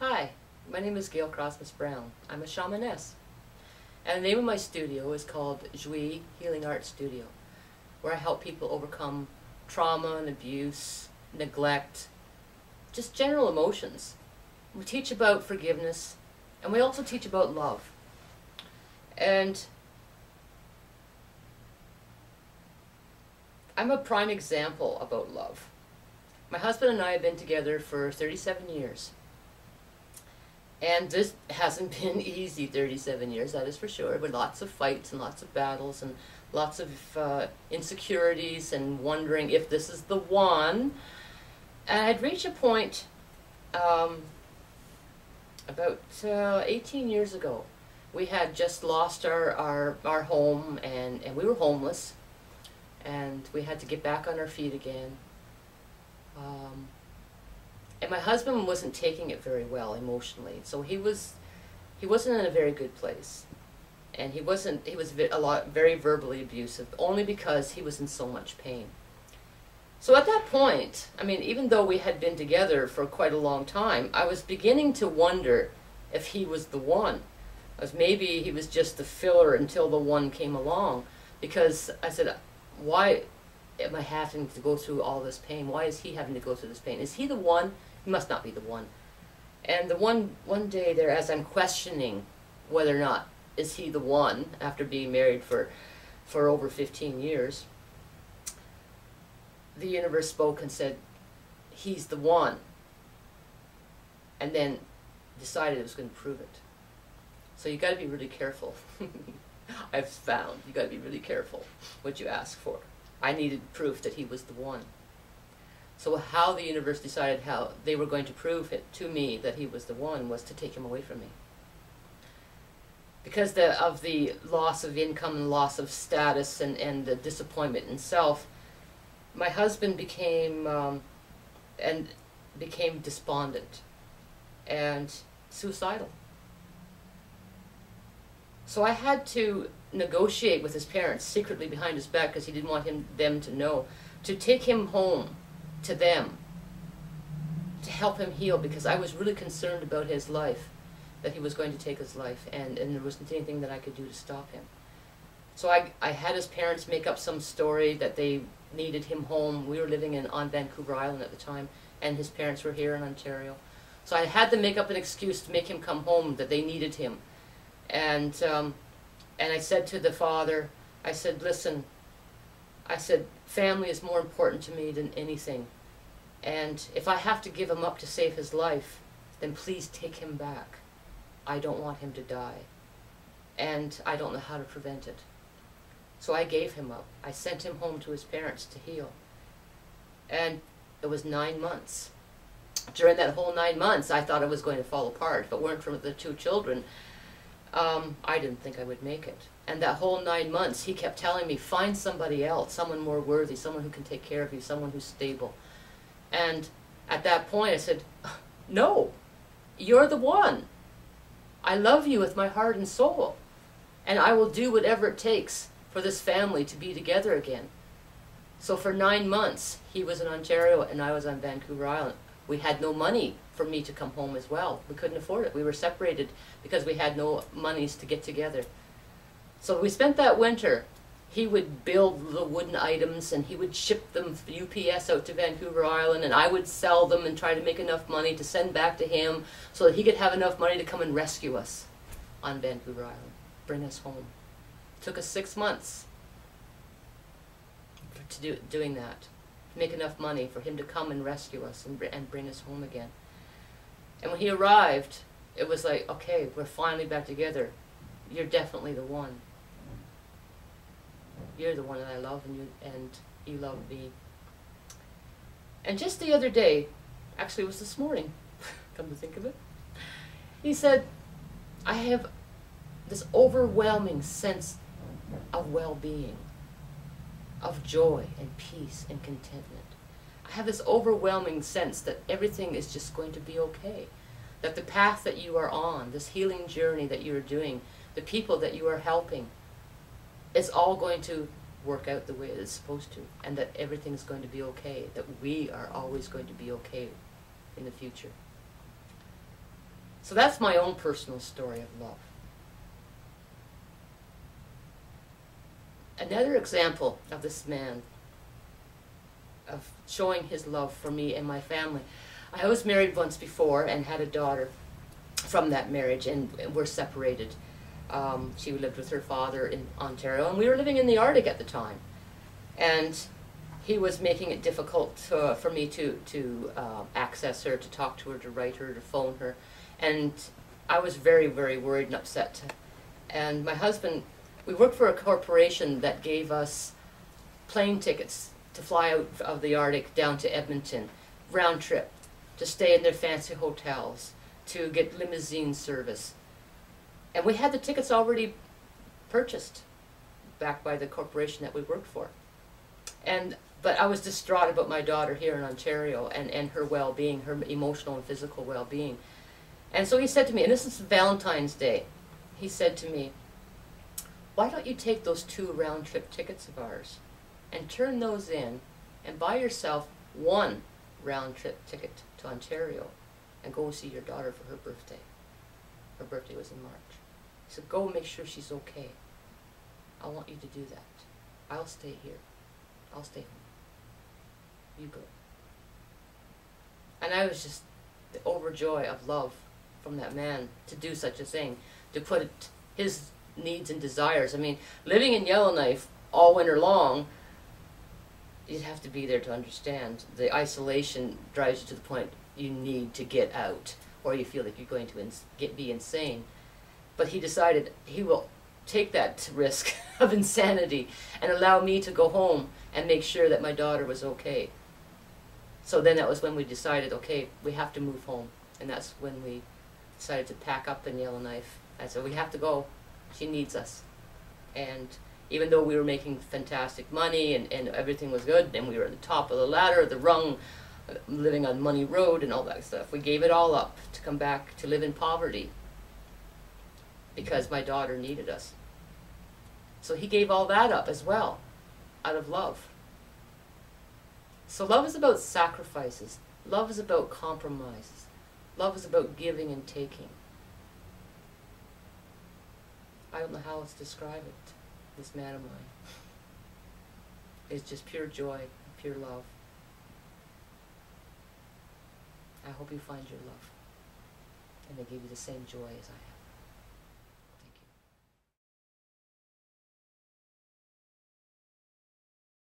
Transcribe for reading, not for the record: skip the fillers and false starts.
Hi, my name is crosmaz-brown. I'm a shamaness. And the name of my studio is called Jouy Healing Art Studio, where I help people overcome trauma and abuse, neglect, just general emotions. We teach about forgiveness, and we also teach about love. And I'm a prime example about love. My husband and I have been together for 37 years. And this hasn't been easy 37 years, that is for sure, with lots of fights and lots of battles and lots of insecurities and wondering if this is the one. And I'd reached a point about 18 years ago. We had just lost our home, and we were homeless, and we had to get back on our feet again. And my husband wasn't taking it very well emotionally, so he wasn't in a very good place, and he was very verbally abusive, only because he was in so much pain. So at that point, I mean, even though we had been together for quite a long time, I was beginning to wonder if he was the one, as maybe he was just the filler until the one came along, because I said, why am I having to go through all this pain? Why is he having to go through this pain? Is he the one? He must not be the one. And the one day there, as I'm questioning whether or not is he the one, after being married for over 15 years, the universe spoke and said, he's the one. And then decided it was going to prove it. So you got to be really careful. I've found you got to be really careful what you ask for. I needed proof that he was the one. So how the universe decided how they were going to prove it to me that he was the one was to take him away from me. Because of the loss of income and loss of status and the disappointment in self, my husband became despondent and suicidal. So I had to negotiate with his parents secretly behind his back, because he didn't want them to know, to take him home to them, to help him heal, because I was really concerned about his life, that he was going to take his life, and there wasn't anything that I could do to stop him. So I had his parents make up some story that they needed him home. We were living on Vancouver Island at the time, and his parents were here in Ontario. So I had to make up an excuse to make him come home, that they needed him. And I said to the father, I said, listen, I said, family is more important to me than anything. And if I have to give him up to save his life, then please take him back. I don't want him to die. And I don't know how to prevent it. So I gave him up. I sent him home to his parents to heal. And it was 9 months. During that whole 9 months, I thought I was going to fall apart. If it weren't for the 2 children, I didn't think I would make it. And that whole 9 months, he kept telling me, find somebody else, someone more worthy, someone who can take care of you, someone who's stable. And at that point I said, no, you're the one. I love you with my heart and soul. And I will do whatever it takes for this family to be together again. So for 9 months, he was in Ontario and I was on Vancouver Island. We had no money for me to come home as well. We couldn't afford it. We were separated because we had no monies to get together. So we spent that winter. He would build the wooden items and he would ship them UPS out to Vancouver Island, and I would sell them and try to make enough money to send back to him so that he could have enough money to come and rescue us on Vancouver Island, bring us home. It took us 6 months to doing that, to make enough money for him to come and rescue us and bring us home again. And when he arrived, it was like, okay, we're finally back together. You're definitely the one. You're the one that I love, and you love me. And just the other day, actually it was this morning, come to think of it, he said, I have this overwhelming sense of well-being, of joy and peace and contentment. I have this overwhelming sense that everything is just going to be okay. That the path that you are on, this healing journey that you are doing, the people that you are helping, is all going to work out the way it's supposed to, and that everything's going to be okay, that we are always going to be okay in the future. So that's my own personal story of love. Another example of this man, of showing his love for me and my family. I was married once before and had a daughter from that marriage, and we're separated. She lived with her father in Ontario, and we were living in the Arctic at the time. And he was making it difficult for me to access her, to talk to her, to write her, to phone her. And I was very, very worried and upset. And my husband, we worked for a corporation that gave us plane tickets to fly out of the Arctic down to Edmonton, round trip, to stay in their fancy hotels, to get limousine service. And we had the tickets already purchased, backed by the corporation that we worked for. But I was distraught about my daughter here in Ontario and her well-being, her emotional and physical well-being. And so he said to me, and this is Valentine's Day, he said to me, why don't you take those 2 round-trip tickets of ours and turn those in and buy yourself 1 round-trip ticket to Ontario and go see your daughter for her birthday. Her birthday was in March. He said, go make sure she's okay. I want you to do that. I'll stay here. I'll stay home. You go. And I was just overjoyed of love from that man to do such a thing, to put his needs and desires. I mean, living in Yellowknife all winter long, you'd have to be there to understand. The isolation drives you to the point you need to get out, or you feel like you're going to be insane. But he decided he will take that risk of insanity and allow me to go home and make sure that my daughter was okay. So then that was when we decided, okay, we have to move home. And that's when we decided to pack up in Yellowknife. I said, we have to go. She needs us. And even though we were making fantastic money and everything was good, and we were at the top of the ladder, the rung, living on Money Road and all that stuff, we gave it all up to come back to live in poverty because my daughter needed us. So he gave all that up as well, out of love. So love is about sacrifices. Love is about compromises. Love is about giving and taking. I don't know how else to describe it. This man of mine is just pure joy, pure love. I hope you find your love and they give you the same joy as I have.